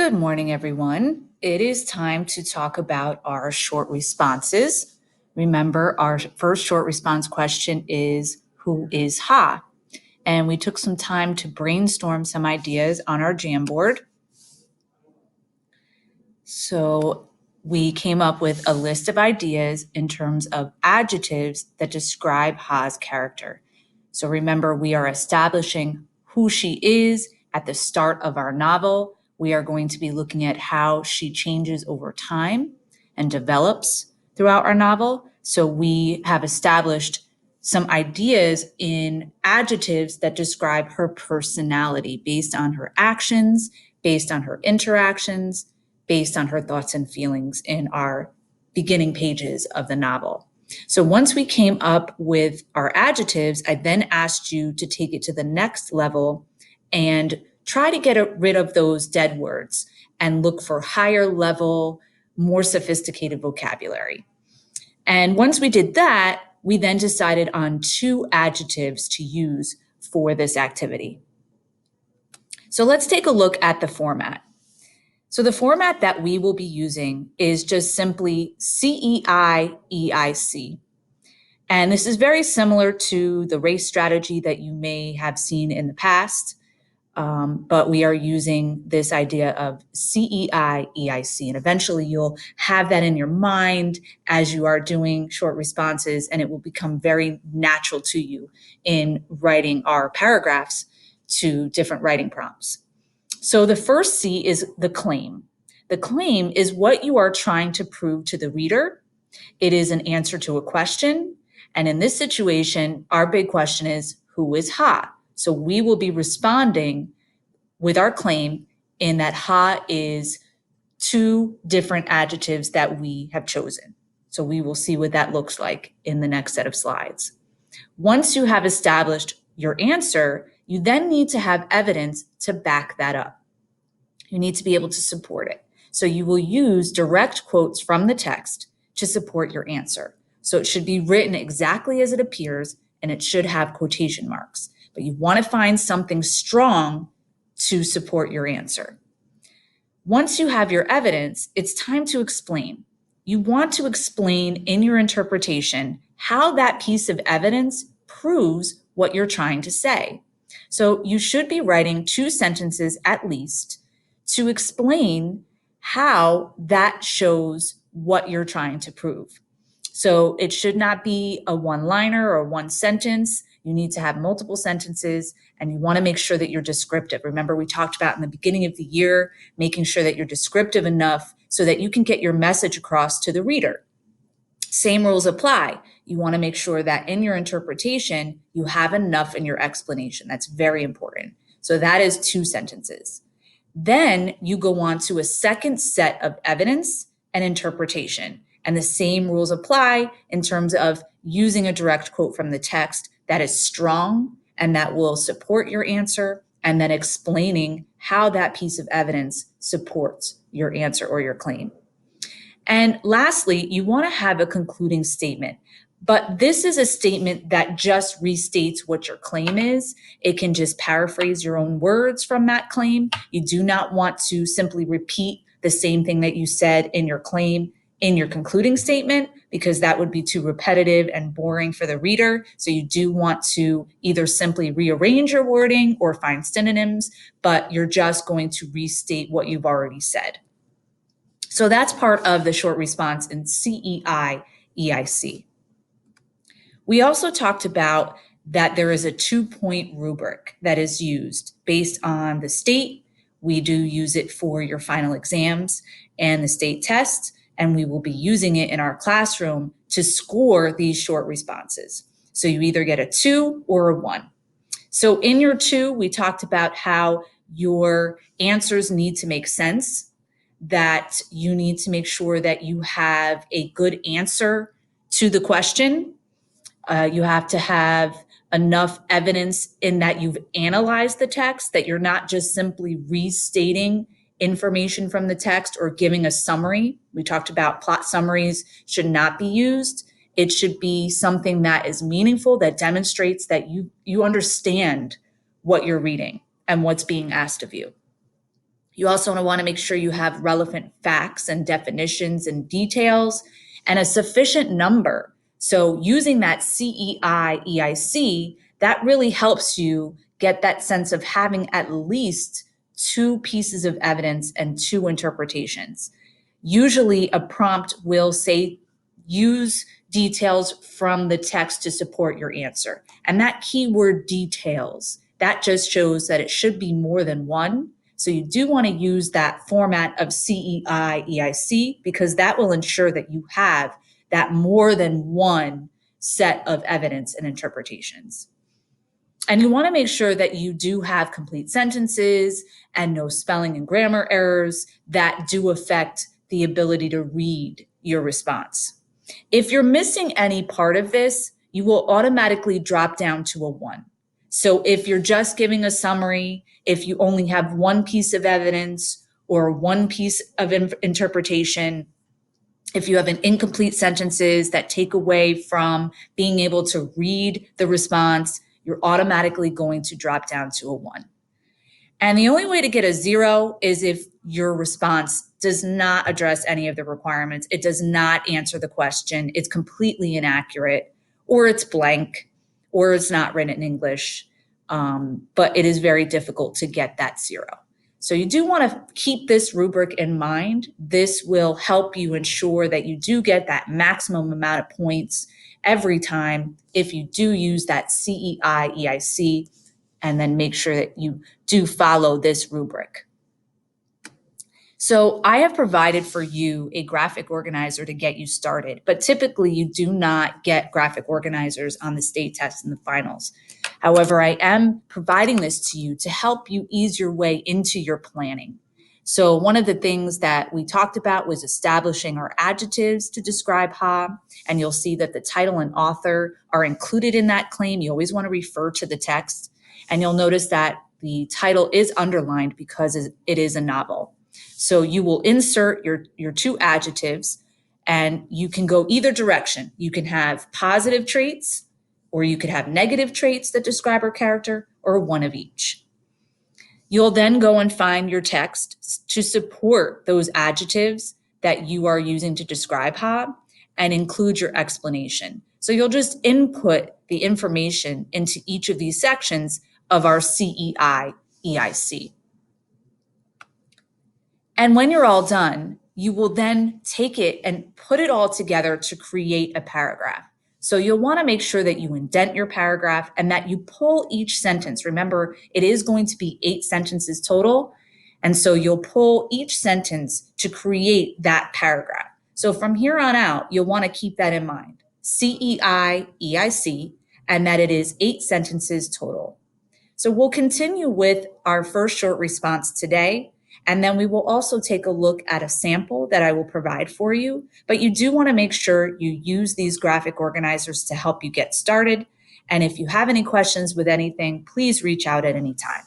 Good morning, everyone. It is time to talk about our short responses. Remember, our first short response question is, who is Ha? And we took some time to brainstorm some ideas on our Jamboard. So we came up with a list of ideas in terms of adjectives that describe Ha's character. So remember, we are establishing who she is at the start of our novel. We are going to be looking at how she changes over time and develops throughout our novel. So we have established some ideas in adjectives that describe her personality based on her actions, based on her interactions, based on her thoughts and feelings in our beginning pages of the novel. So once we came up with our adjectives, I then asked you to take it to the next level and try to get rid of those dead words and look for higher level, more sophisticated vocabulary. And once we did that, we then decided on 2 adjectives to use for this activity. So let's take a look at the format. So the format that we will be using is just simply CEI-EIC. And this is very similar to the race strategy that you may have seen in the past, but we are using this idea of CEI-EIC. And eventually you'll have that in your mind as you are doing short responses, and it will become very natural to you in writing our paragraphs to different writing prompts. So the first C is the claim. The claim is what you are trying to prove to the reader. It is an answer to a question. And in this situation, our big question is, who is Ha? So we will be responding with our claim in that Ha is 2 different adjectives that we have chosen. So we will see what that looks like in the next set of slides. Once you have established your answer, you then need to have evidence to back that up. You need to be able to support it. So you will use direct quotes from the text to support your answer. So it should be written exactly as it appears, and it should have quotation marks. But you want to find something strong to support your answer. Once you have your evidence, it's time to explain. You want to explain in your interpretation how that piece of evidence proves what you're trying to say. So you should be writing 2 sentences at least to explain how that shows what you're trying to prove. So it should not be a one-liner or one sentence. You need to have multiple sentences, and you want to make sure that you're descriptive. Remember, we talked about in the beginning of the year, making sure that you're descriptive enough so that you can get your message across to the reader. Same rules apply. You want to make sure that in your interpretation, you have enough in your explanation. That's very important. So that is 2 sentences. Then you go on to a second set of evidence and interpretation. And the same rules apply in terms of using a direct quote from the text that is strong and that will support your answer, and then explaining how that piece of evidence supports your answer or your claim. And lastly, you want to have a concluding statement. But this is a statement that just restates what your claim is. It can just paraphrase your own words from that claim. You do not want to simply repeat the same thing that you said in your claim in your concluding statement, because that would be too repetitive and boring for the reader. So you do want to either simply rearrange your wording or find synonyms, but you're just going to restate what you've already said. So that's part of the short response in CEI-EIC. We also talked about that there is a 2-point rubric that is used based on the state. We do use it for your final exams and the state tests, and we will be using it in our classroom to score these short responses. So you either get a 2 or a 1. So in your 2, we talked about how your answers need to make sense, that you need to make sure that you have a good answer to the question. You have to have enough evidence in that you've analyzed the text, that you're not just simply restating information from the text or giving a summary. We talked about plot summaries should not be used. It should be something that is meaningful, that demonstrates that you understand what you're reading and what's being asked of you. You also want to make sure you have relevant facts and definitions and details and a sufficient number. So using that CEI EIC, that really helps you get that sense of having at least two pieces of evidence and two interpretations. Usually a prompt will say, use details from the text to support your answer. And that keyword details, that just shows that it should be more than one. So you do want to use that format of CEI EIC because that will ensure that you have that more than one set of evidence and interpretations. And you want to make sure that you do have complete sentences and no spelling and grammar errors that do affect the ability to read your response. If you're missing any part of this, you will automatically drop down to a 1. So if you're just giving a summary, if you only have one piece of evidence or one piece of interpretation, if you have an incomplete sentences that take away from being able to read the response, you're automatically going to drop down to a 1. And the only way to get a 0 is if your response does not address any of the requirements. It does not answer the question. It's completely inaccurate, or it's blank, or it's not written in English. But it is very difficult to get that 0. So you do want to keep this rubric in mind. This will help you ensure that you do get that maximum amount of points every time if you do use that CEI EIC, and then make sure that you do follow this rubric. So I have provided for you a graphic organizer to get you started, but typically you do not get graphic organizers on the state tests and the finals. However, I am providing this to you to help you ease your way into your planning. So one of the things that we talked about was establishing our adjectives to describe Ha, and you'll see that the title and author are included in that claim. You always want to refer to the text, and you'll notice that the title is underlined because it is a novel. So you will insert your two adjectives, and you can go either direction. You can have positive traits, or you could have negative traits that describe our character, or one of each. You'll then go and find your text to support those adjectives that you are using to describe Ha and include your explanation. So you'll just input the information into each of these sections of our CEI EIC. And when you're all done, you will then take it and put it all together to create a paragraph. So you'll want to make sure that you indent your paragraph and that you pull each sentence. Remember, it is going to be 8 sentences total. And so you'll pull each sentence to create that paragraph. So from here on out, you'll want to keep that in mind. CEI EIC, and that it is 8 sentences total. So we'll continue with our first short response today. And then we will also take a look at a sample that I will provide for you. But you do want to make sure you use these graphic organizers to help you get started. And if you have any questions with anything, please reach out at any time.